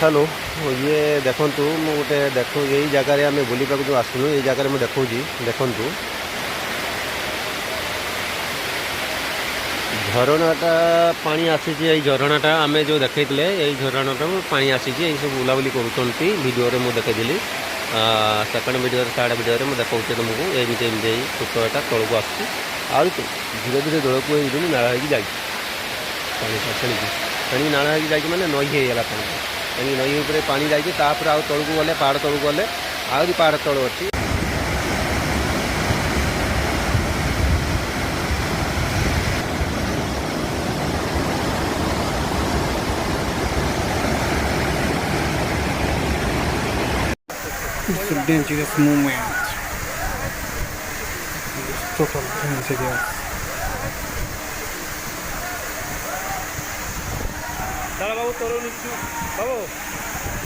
Hello ये देखु गोटे देख यही जगार आम बुलवाक जो आसनु ये जगार मुझे देखु झरणाटा पा आसी झरणाटा आम जो देखते यही झरणाटा पा आसी सब बुलाबुली करूँ मुझे देखी सेकेंड वीडियो थर्ड वीडियो मुझे देखा तुमको एमती सूत्रटा तौक आस धीरे धीरे तौक नाला हो जाए पानी नाला हो जाए मैंने नई होगा पानी नई उपर पानी जाइए आउ तौक गले पहाड़ तौक गले आहरी पहाड़ तल अच्छी It's a dangerous moment. It's total dangerous. দাঁড়া বাবু তোর নিচ্ছু বাবু